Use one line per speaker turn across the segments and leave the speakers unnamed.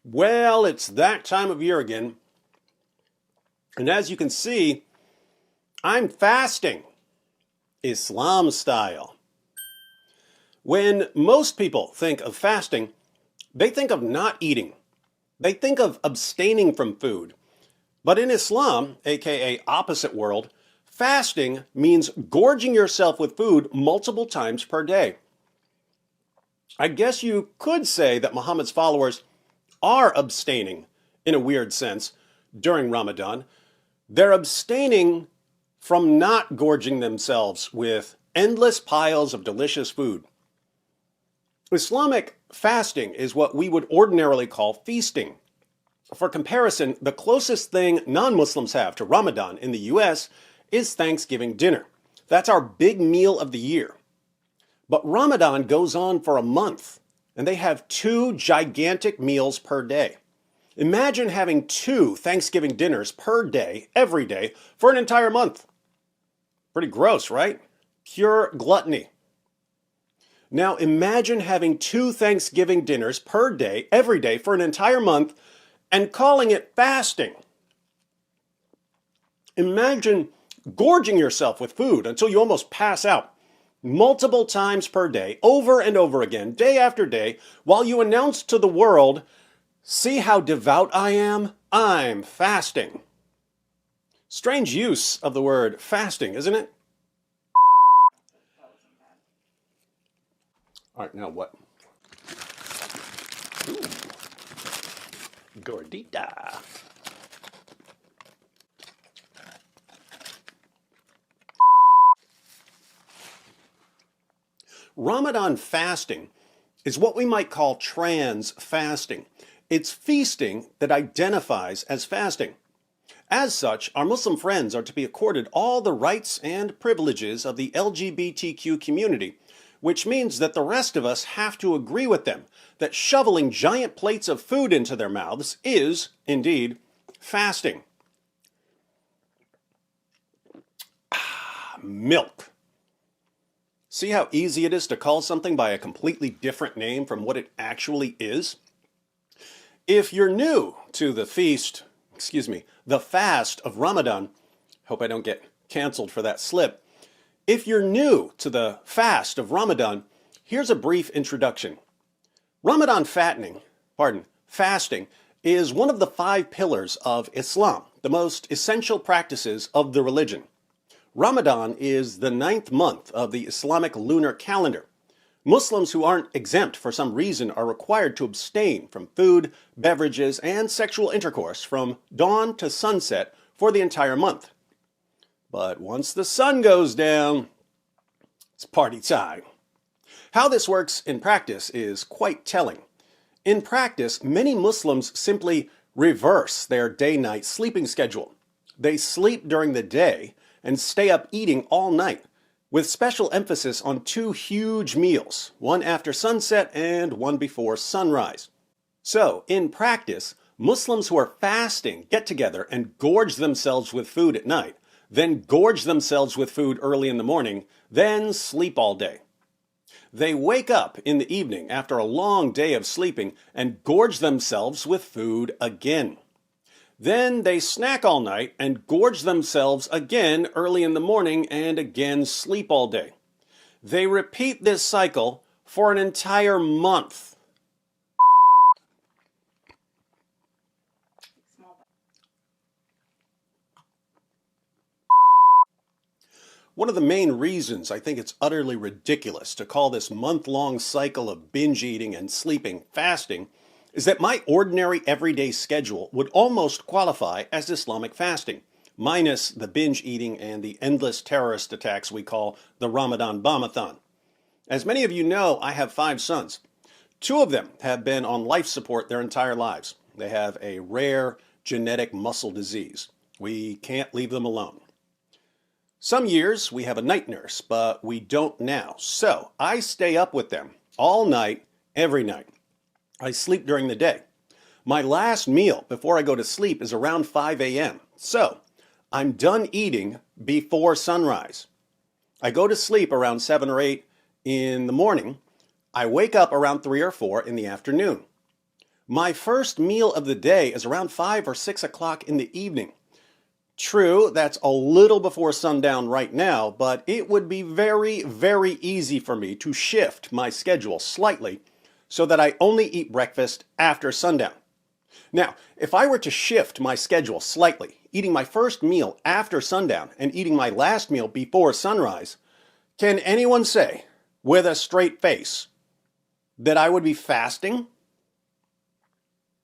Well, it's that time of year again. And as you can see, I'm fasting, Islam style. When most people think of fasting, they think of not eating. They think of abstaining from food. But in Islam, aka opposite world, fasting means gorging yourself with food multiple times per day. I guess you could say that Muhammad's followers are abstaining, in a weird sense, during Ramadan. They're abstaining from not gorging themselves with endless piles of delicious food. Islamic fasting is what we would ordinarily call feasting. For comparison, the closest thing non-Muslims have to Ramadan in the US is Thanksgiving dinner. That's our big meal of the year. But Ramadan goes on for a month, and they have 2 gigantic meals per day. Imagine having 2 Thanksgiving dinners per day, every day, for an entire month. Pretty gross, right? Pure gluttony. Now imagine having 2 Thanksgiving dinners per day, every day, for an entire month, and calling it fasting. Imagine gorging yourself with food until you almost pass out, multiple times per day, over and over again, day after day, while you announce to the world, "See how devout I am? I'm fasting." Strange use of the word fasting, isn't it? All right, now what? Ooh. Gordita. Ramadan fasting is what we might call trans fasting. It's feasting that identifies as fasting. As such, our Muslim friends are to be accorded all the rights and privileges of the LGBTQ community, which means that the rest of us have to agree with them that shoveling giant plates of food into their mouths is, indeed, fasting. Milk. See how easy it is to call something by a completely different name from what it actually is? If you're new to the fast of Ramadan, hope I don't get canceled for that slip. If you're new to the fast of Ramadan, here's a brief introduction. Ramadan fasting is one of the 5 pillars of Islam, the most essential practices of the religion. Ramadan is the 9th month of the Islamic lunar calendar. Muslims who aren't exempt for some reason are required to abstain from food, beverages, and sexual intercourse from dawn to sunset for the entire month. But once the sun goes down, it's party time. How this works in practice is quite telling. In practice, many Muslims simply reverse their day-night sleeping schedule. They sleep during the day and stay up eating all night, with special emphasis on 2 huge meals, one after sunset and one before sunrise. So, in practice, Muslims who are fasting get together and gorge themselves with food at night, then gorge themselves with food early in the morning, then sleep all day. They wake up in the evening after a long day of sleeping and gorge themselves with food again. Then they snack all night and gorge themselves again early in the morning and again sleep all day. They repeat this cycle for an entire month. One of the main reasons I think it's utterly ridiculous to call this month-long cycle of binge eating and sleeping fasting is that my ordinary everyday schedule would almost qualify as Islamic fasting, minus the binge eating and the endless terrorist attacks we call the Ramadan Bombathon. As many of you know, I have 5 sons. 2 of them have been on life support their entire lives. They have a rare genetic muscle disease. We can't leave them alone. Some years we have a night nurse, but we don't now. So I stay up with them all night, every night. I sleep during the day. My last meal before I go to sleep is around 5 a.m. So I'm done eating before sunrise. I go to sleep around 7 or 8 in the morning. I wake up around 3 or 4 in the afternoon. My first meal of the day is around 5 or 6 o'clock in the evening. True, that's a little before sundown right now, but it would be very, very easy for me to shift my schedule slightly so that I only eat breakfast after sundown. Now, if I were to shift my schedule slightly, eating my first meal after sundown and eating my last meal before sunrise, can anyone say, with a straight face, that I would be fasting?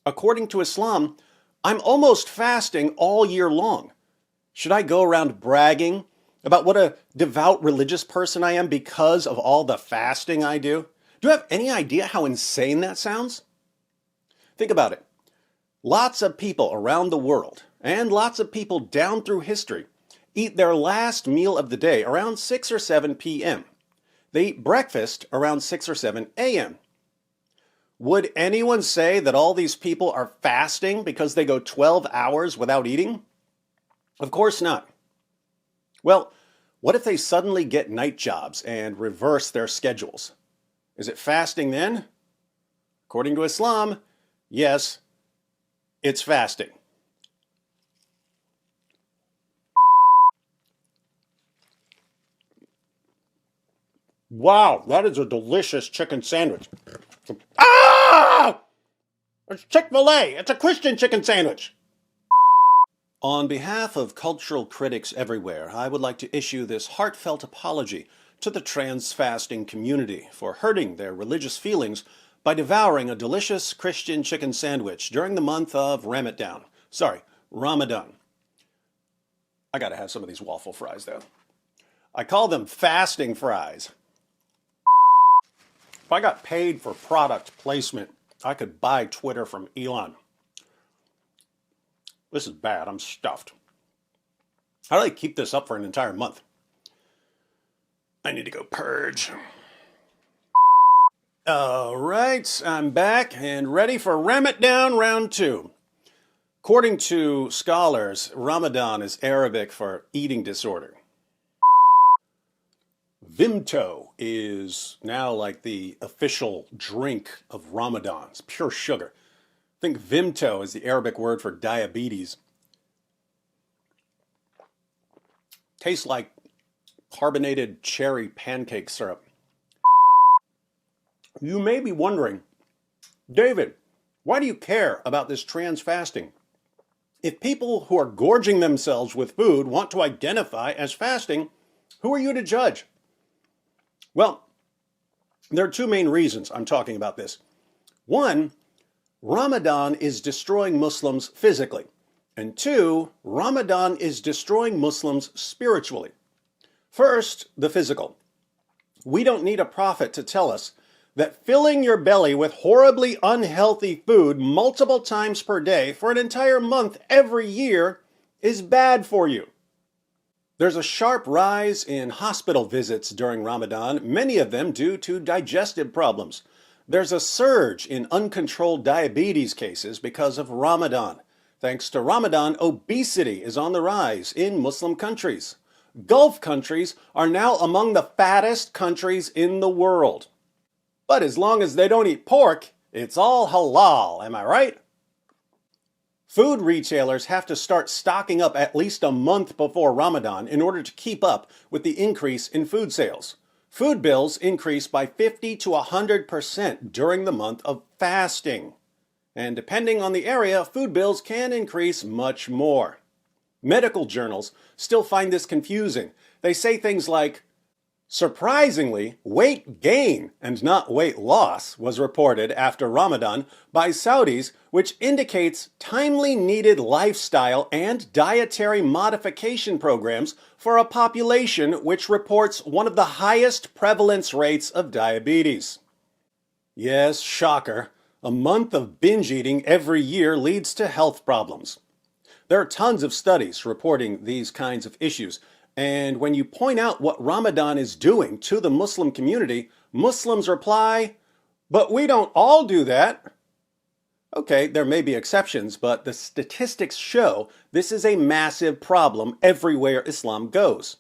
According to Islam, I'm almost fasting all year long. Should I go around bragging about what a devout religious person I am because of all the fasting I do? Do you have any idea how insane that sounds? Think about it. Lots of people around the world, and lots of people down through history, eat their last meal of the day around 6 or 7 p.m. They eat breakfast around 6 or 7 a.m. Would anyone say that all these people are fasting because they go 12 hours without eating? Of course not. Well, what if they suddenly get night jobs and reverse their schedules? Is it fasting then? According to Islam, yes, it's fasting. Wow, that is a delicious chicken sandwich. Ah! It's Chick-fil-A. It's a Christian chicken sandwich. On behalf of cultural critics everywhere, I would like to issue this heartfelt apology to the trans fasting community for hurting their religious feelings by devouring a delicious Christian chicken sandwich during the month of Ramadan. Ramadan. I gotta have some of these waffle fries though. I call them fasting fries. If I got paid for product placement, I could buy Twitter from Elon. This is bad. I'm stuffed. How do I keep this up for an entire month? I need to go purge. All right, I'm back and ready for Ramadan round 2. According to scholars, Ramadan is Arabic for eating disorder. Vimto is now like the official drink of Ramadan. It's pure sugar. I think Vimto is the Arabic word for diabetes. Tastes like carbonated cherry pancake syrup. You may be wondering, David, why do you care about this trans fasting? If people who are gorging themselves with food want to identify as fasting, who are you to judge? Well, there are two main reasons I'm talking about this. One, Ramadan is destroying Muslims physically. And two, Ramadan is destroying Muslims spiritually. First, the physical. We don't need a prophet to tell us that filling your belly with horribly unhealthy food multiple times per day for an entire month every year is bad for you. There's a sharp rise in hospital visits during Ramadan, many of them due to digestive problems. There's a surge in uncontrolled diabetes cases because of Ramadan. Thanks to Ramadan, obesity is on the rise in Muslim countries. Gulf countries are now among the fattest countries in the world. But as long as they don't eat pork, it's all halal, am I right? Food retailers have to start stocking up at least a month before Ramadan in order to keep up with the increase in food sales. Food bills increase by 50 to 100% during the month of fasting. And depending on the area, food bills can increase much more. Medical journals still find this confusing. They say things like, surprisingly, weight gain and not weight loss was reported after Ramadan by Saudis, which indicates timely needed lifestyle and dietary modification programs for a population which reports one of the highest prevalence rates of diabetes. Yes, shocker, a month of binge eating every year leads to health problems. There are tons of studies reporting these kinds of issues. And when you point out what Ramadan is doing to the Muslim community, Muslims reply, but we don't all do that. Okay, there may be exceptions, but the statistics show this is a massive problem everywhere Islam goes.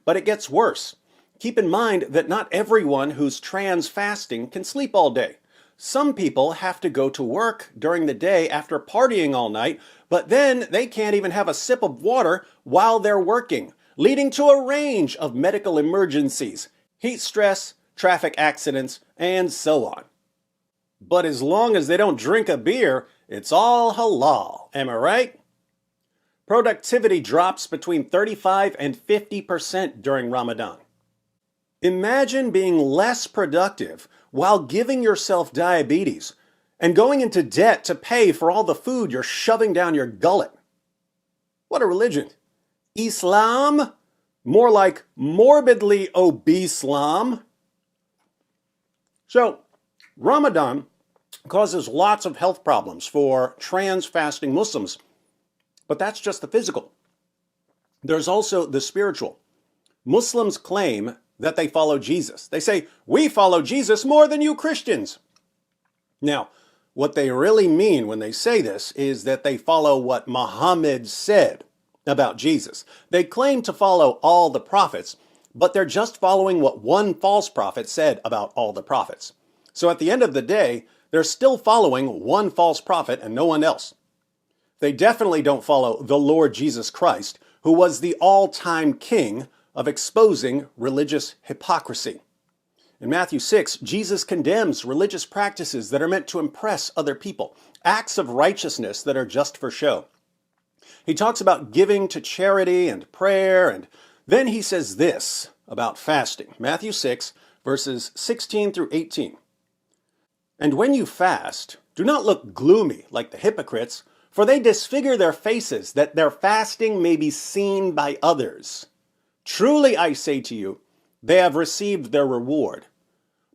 But it gets worse. Keep in mind that not everyone who's trans fasting can sleep all day. Some people have to go to work during the day after partying all night, but then they can't even have a sip of water while they're working, leading to a range of medical emergencies, heat stress, traffic accidents, and so on. But as long as they don't drink a beer, it's all halal, am I right? Productivity drops between 35 and 50% during Ramadan. Imagine being less productive while giving yourself diabetes and going into debt to pay for all the food you're shoving down your gullet. What a religion. Islam? More like morbidly obese-lam. So, Ramadan causes lots of health problems for trans-fasting Muslims, but that's just the physical. There's also the spiritual. Muslims claim that they follow Jesus. They say, we follow Jesus more than you Christians. Now, what they really mean when they say this is that they follow what Muhammad said about Jesus. They claim to follow all the prophets, but they're just following what one false prophet said about all the prophets. So at the end of the day, they're still following one false prophet and no one else. They definitely don't follow the Lord Jesus Christ, who was the all-time king of exposing religious hypocrisy. In Matthew 6, Jesus condemns religious practices that are meant to impress other people, acts of righteousness that are just for show. He talks about giving to charity and prayer, and then he says this about fasting. Matthew 6, verses 16 through 18. And when you fast, do not look gloomy like the hypocrites, for they disfigure their faces, that their fasting may be seen by others. Truly I say to you, they have received their reward.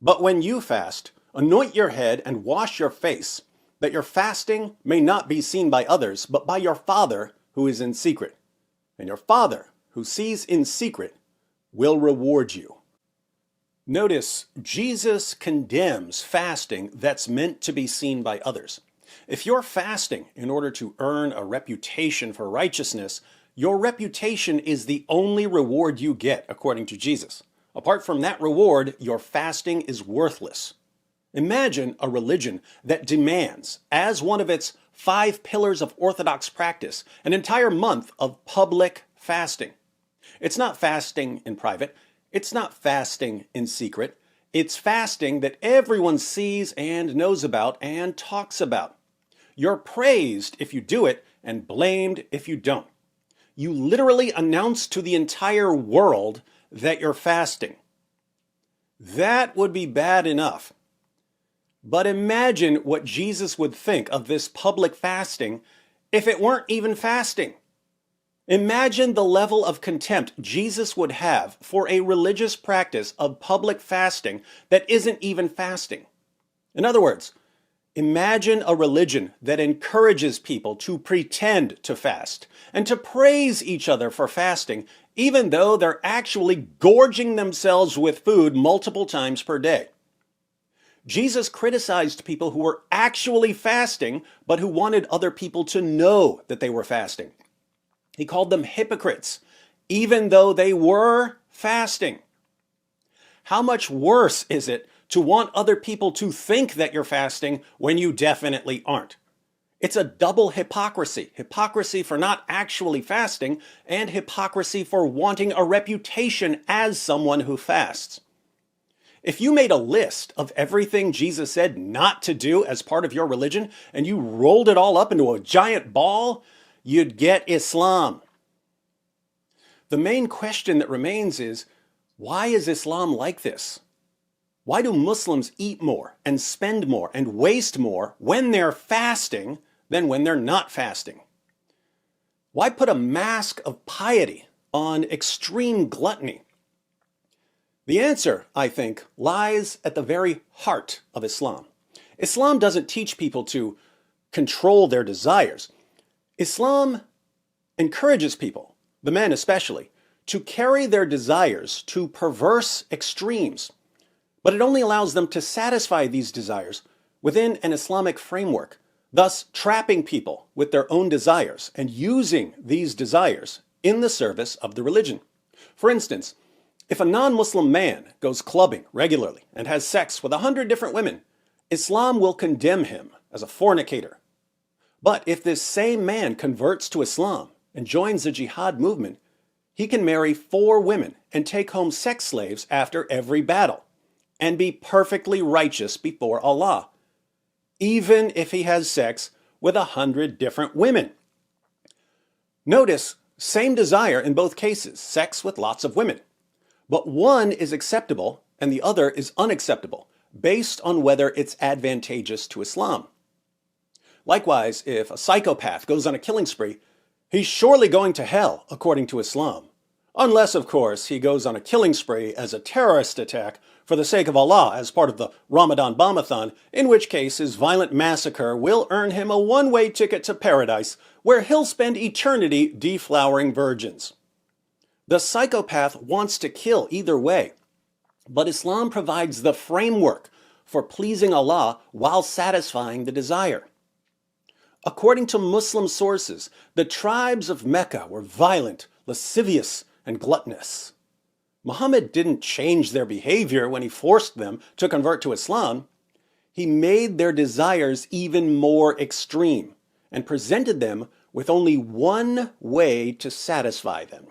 But when you fast, anoint your head and wash your face, that your fasting may not be seen by others, but by your Father who is in secret. And your Father, who sees in secret, will reward you. Notice, Jesus condemns fasting that's meant to be seen by others. If you're fasting in order to earn a reputation for righteousness, your reputation is the only reward you get, according to Jesus. Apart from that reward, your fasting is worthless. Imagine a religion that demands, as one of its 5 pillars of orthodox practice, an entire month of public fasting. It's not fasting in private. It's not fasting in secret. It's fasting that everyone sees and knows about and talks about. You're praised if you do it and blamed if you don't. You literally announce to the entire world that you're fasting. That would be bad enough. But imagine what Jesus would think of this public fasting if it weren't even fasting. Imagine the level of contempt Jesus would have for a religious practice of public fasting that isn't even fasting. In other words, imagine a religion that encourages people to pretend to fast and to praise each other for fasting, even though they're actually gorging themselves with food multiple times per day. Jesus criticized people who were actually fasting, but who wanted other people to know that they were fasting. He called them hypocrites, even though they were fasting. How much worse is it to want other people to think that you're fasting when you definitely aren't? It's a double hypocrisy. Hypocrisy for not actually fasting, and hypocrisy for wanting a reputation as someone who fasts. If you made a list of everything Jesus said not to do as part of your religion, and you rolled it all up into a giant ball, you'd get Islam. The main question that remains is, why is Islam like this? Why do Muslims eat more and spend more and waste more when they're fasting than when they're not fasting? Why put a mask of piety on extreme gluttony? The answer, I think, lies at the very heart of Islam. Islam doesn't teach people to control their desires. Islam encourages people, the men especially, to carry their desires to perverse extremes. But it only allows them to satisfy these desires within an Islamic framework, thus trapping people with their own desires and using these desires in the service of the religion. For instance, if a non-Muslim man goes clubbing regularly and has sex with 100 different women, Islam will condemn him as a fornicator. But if this same man converts to Islam and joins the jihad movement, he can marry 4 women and take home sex slaves after every battle and be perfectly righteous before Allah, even if he has sex with 100 different women. Notice, same desire in both cases, sex with lots of women. But one is acceptable and the other is unacceptable, based on whether it's advantageous to Islam. Likewise, if a psychopath goes on a killing spree, he's surely going to hell, according to Islam. Unless, of course, he goes on a killing spree as a terrorist attack for the sake of Allah as part of the Ramadan bombathon, in which case his violent massacre will earn him a one-way ticket to paradise, where he'll spend eternity deflowering virgins. The psychopath wants to kill either way, but Islam provides the framework for pleasing Allah while satisfying the desire. According to Muslim sources, the tribes of Mecca were violent, lascivious, and gluttonous. Muhammad didn't change their behavior when he forced them to convert to Islam. He made their desires even more extreme and presented them with only one way to satisfy them: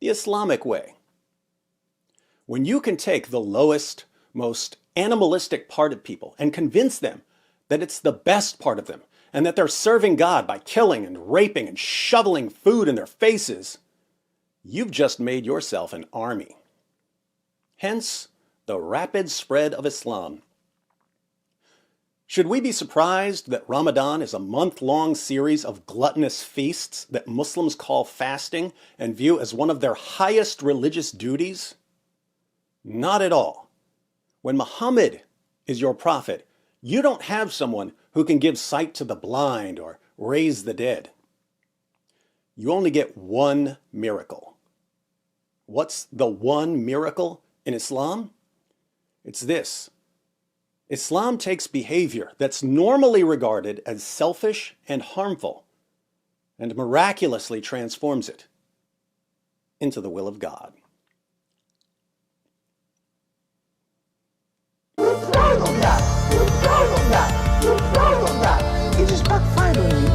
the Islamic way. When you can take the lowest, most animalistic part of people and convince them that it's the best part of them and that they're serving God by killing and raping and shoveling food in their faces, you've just made yourself an army. Hence, the rapid spread of Islam. Should we be surprised that Ramadan is a month-long series of gluttonous feasts that Muslims call fasting and view as one of their highest religious duties? Not at all. When Muhammad is your prophet, you don't have someone who can give sight to the blind or raise the dead. You only get one miracle. What's the one miracle in Islam? It's this: Islam takes behavior that's normally regarded as selfish and harmful and miraculously transforms it into the will of God.
It just backfired on me.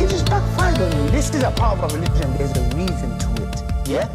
It just backfired on me. This is a part of a religion. There's a reason to it. Yeah?